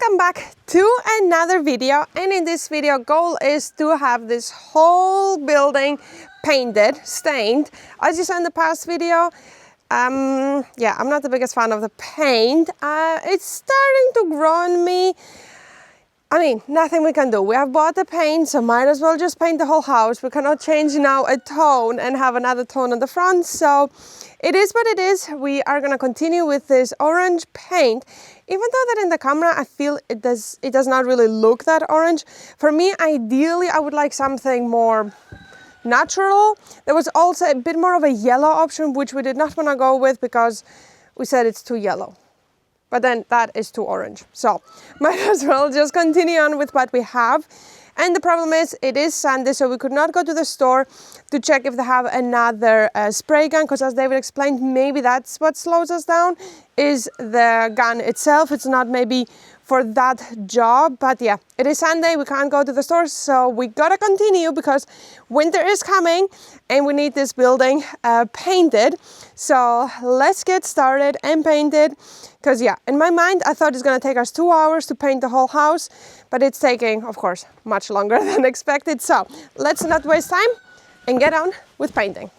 Welcome back to another video, and in this video goal is to have this whole building painted, stained. As you saw in the past video, yeah, I'm not the biggest fan of the paint. It's starting to grow on me. I mean, nothing we can do. We have bought the paint, so might as well just paint the whole house. We cannot change now a tone and have another tone on the front, so it is what it is. We are gonna continue with this orange paint, even though that in the camera I feel it does not really look that orange. For me, ideally, I would like something more natural. There was also a bit more of a yellow option, which we did not want to go with because we said it's too yellow. But then that is too orange. So might as well just continue on with what we have. And the problem is it is Sunday, so we could not go to the store to check if they have another spray gun, because as David explained, maybe that's what slows us down, is the gun itself. It's not maybe for that job, but yeah, it is Sunday, we can't go to the store, so we gotta continue because winter is coming and we need this building painted. So let's get started and paint it, because yeah, in my mind I thought it's gonna take us 2 hours to paint the whole house, but it's taking, of course, much longer than expected. So let's not waste time and get on with painting.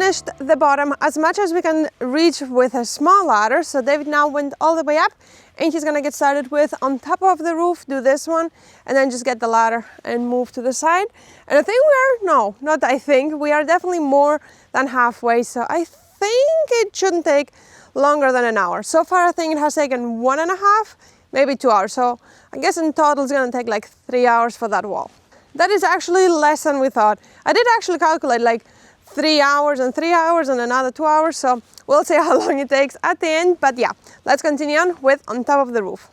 finished the bottom as much as we can reach with a small ladder. So David now went all the way up, and he's gonna get started with on top of the roof, do this one, and then just get the ladder and move to the side. And I think we are definitely more than halfway. So I think it shouldn't take longer than an hour. So far, I think it has taken 1.5, maybe 2 hours. So I guess in total, it's gonna take like 3 hours for that wall. That is actually less than we thought. I did actually calculate like 3 hours and 3 hours and another 2 hours. So we'll see how long it takes at the end. But yeah, let's continue on with on top of the roof.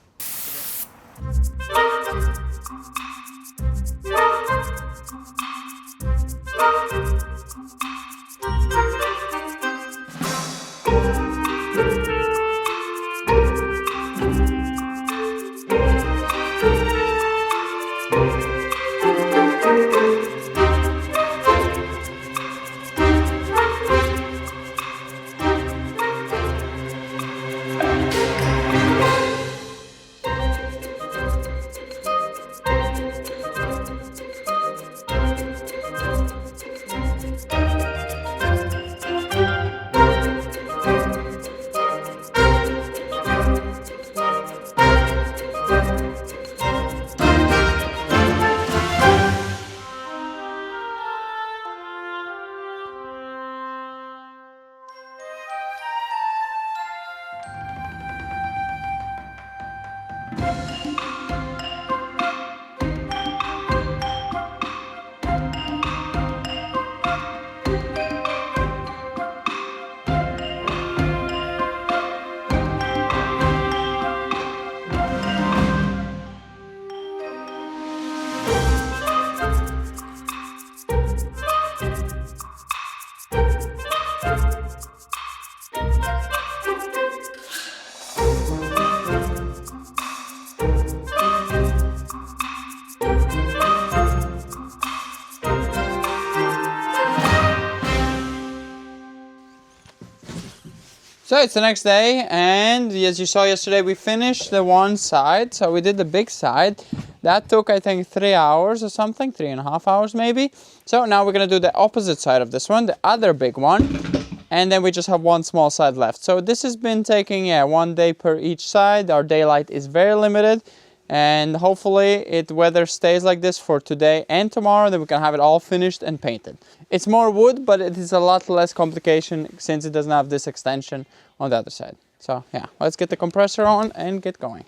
So it's the next day, and as you saw yesterday, we finished the one side. So we did the big side. That took, I think, 3 hours or something, 3.5 hours maybe. So now we're gonna do the opposite side of this one, the other big one. And then we just have one small side left. So this has been taking, 1 day per each side. Our daylight is very limited. And hopefully weather stays like this for today and tomorrow, then we can have it all finished and painted. It's more wood, but it is a lot less complication since it doesn't have this extension on the other side. So yeah, let's get the compressor on and get going.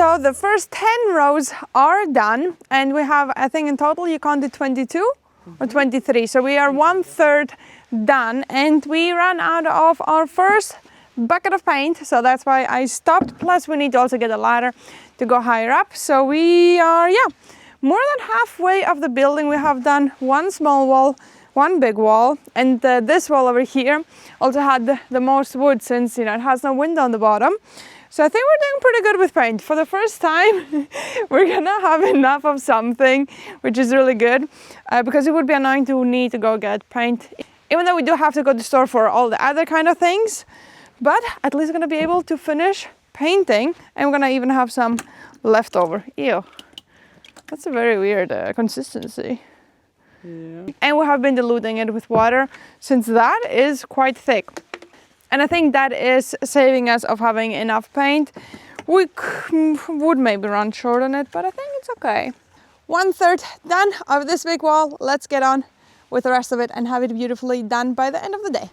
So the first 10 rows are done, and we have, I think in total you counted 22 or 23. So we are 1/3 done, and we ran out of our first bucket of paint, so that's why I stopped. Plus we need to also get a ladder to go higher up. So we are, yeah, more than halfway of the building. We have done one small wall, one big wall, and this wall over here also had the most wood, since it has no window on the bottom. So I think we're doing pretty good with paint. For the first time, we're gonna have enough of something, which is really good, because it would be annoying to need to go get paint, even though we do have to go to the store for all the other kind of things. But at least we're gonna be able to finish painting, and we're gonna even have some leftover. Ew, that's a very weird consistency. Yeah. And we have been diluting it with water, since that is quite thick. And I think that is saving us of having enough paint. We would maybe run short on it, but I think it's okay. 1/3 done of this big wall. Let's get on with the rest of it and have it beautifully done by the end of the day.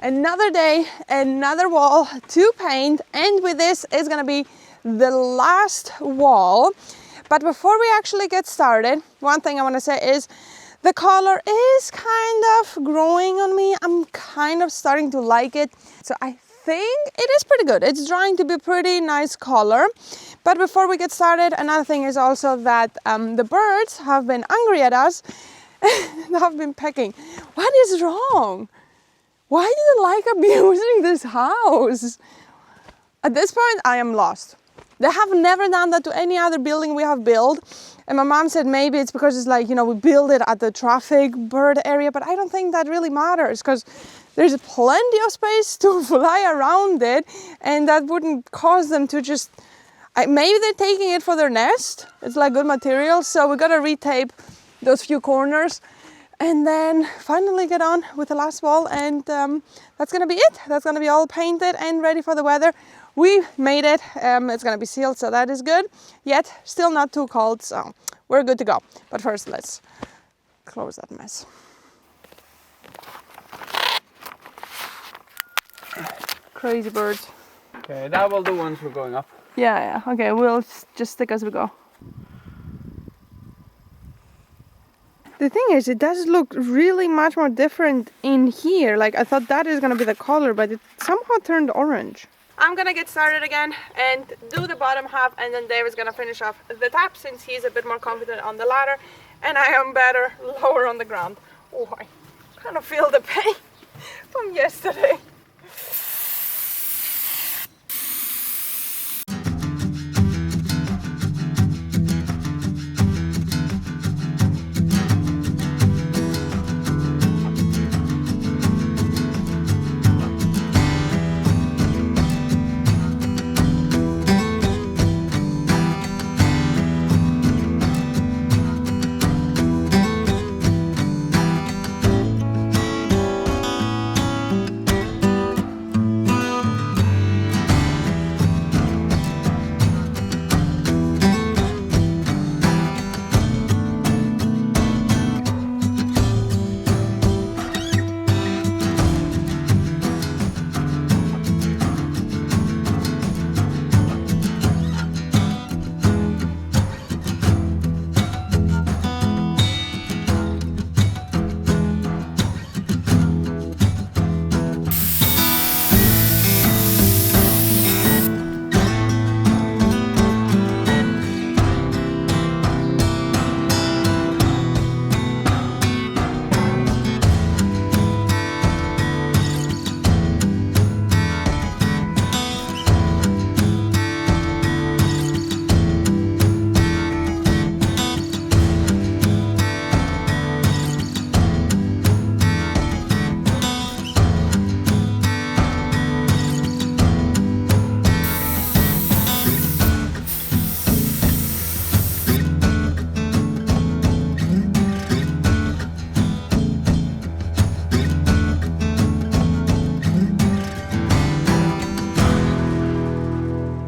Another day, another wall to paint, and with this is gonna be the last wall. But before we actually get started, one thing I want to say is the color is kind of growing on me. I'm kind of starting to like it. So I think it is pretty good. It's drying to be pretty nice color. But before we get started, another thing is also that the birds have been angry at us. They have been pecking. What is wrong? Why do you like abusing this house? At this point, I am lost. They have never done that to any other building we have built. And my mom said maybe it's because it's like, you know, we build it at the traffic bird area, but I don't think that really matters because there's plenty of space to fly around it, and that wouldn't cause them to just, maybe they're taking it for their nest. It's like good material, so we gotta retape those few corners and then finally get on with the last wall, and that's gonna be it. That's gonna be all painted and ready for the weather. We made it, it's gonna be sealed, so that is good. Yet, still not too cold, so we're good to go. But first, let's close that mess. Crazy birds. Okay, that will do once we're going up. Yeah, okay, we'll just stick as we go. The thing is, it does look really much more different in here. Like, I thought that is gonna be the color, but it somehow turned orange. I'm gonna get started again and do the bottom half, and then David's gonna finish off the top since he's a bit more confident on the ladder and I am better lower on the ground. Oh, I kind of feel the pain from yesterday.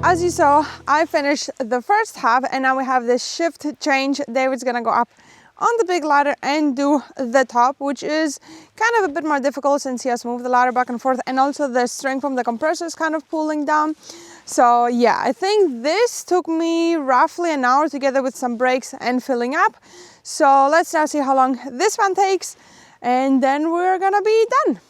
As you saw, I finished the first half and now we have this shift change. David's gonna go up on the big ladder and do the top, which is kind of a bit more difficult since he has to move the ladder back and forth, and also the string from the compressor is kind of pulling down. So yeah, I think this took me roughly an hour together with some breaks and filling up. So let's now see how long this one takes, and then we're gonna be done.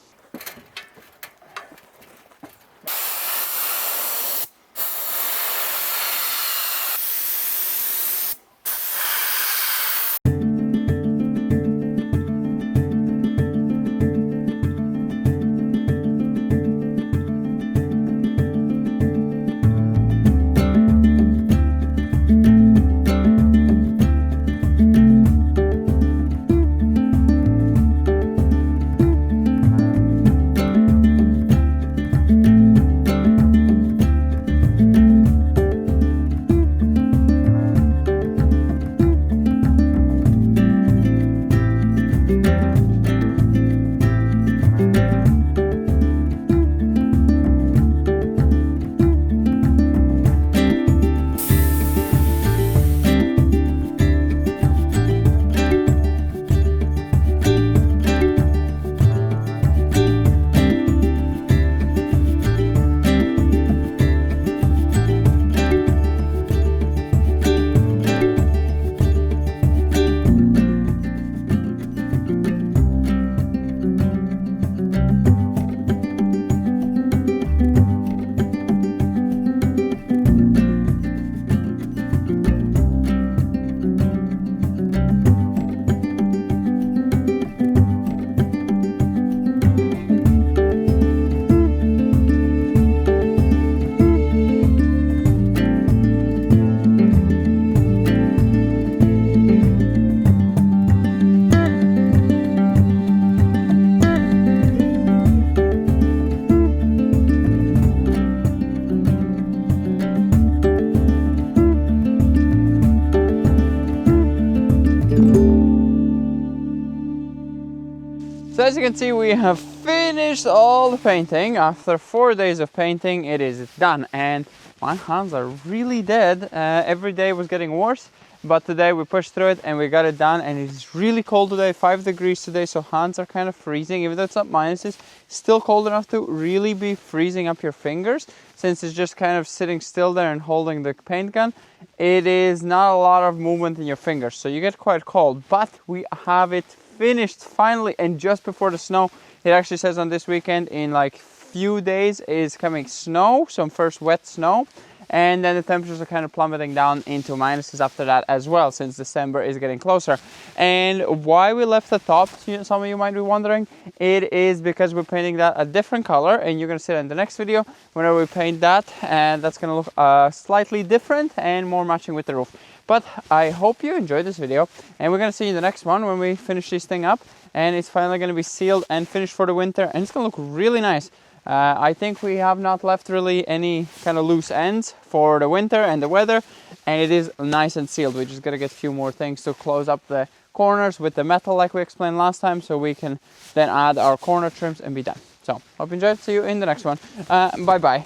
as you can see, we have finished all the painting. After 4 days of painting, it is done. And my hands are really dead. Every day was getting worse, but today we pushed through it and we got it done. And it's really cold today, 5 degrees today, so hands are kind of freezing. Even though it's not minuses, still cold enough to really be freezing up your fingers, since it's just kind of sitting still there and holding the paint gun. It is not a lot of movement in your fingers, so you get quite cold. But we have it finished finally, and just before the snow. It actually says on this weekend, in like few days is coming snow, some first wet snow, and then the temperatures are kind of plummeting down into minuses after that as well, since December is getting closer. And why we left the top, some of you might be wondering, it is because we're painting that a different color, and you're gonna see it in the next video whenever we paint that, and that's gonna look slightly different and more matching with the roof. But I hope you enjoyed this video, and we're gonna see you in the next one when we finish this thing up, and it's finally gonna be sealed and finished for the winter, and it's gonna look really nice. I think we have not left really any kind of loose ends for the winter and the weather, and it is nice and sealed. We just gotta get a few more things to close up the corners with the metal like we explained last time, so we can then add our corner trims and be done. So hope you enjoyed. See you in the next one. Bye bye.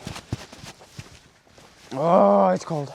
Oh, it's cold.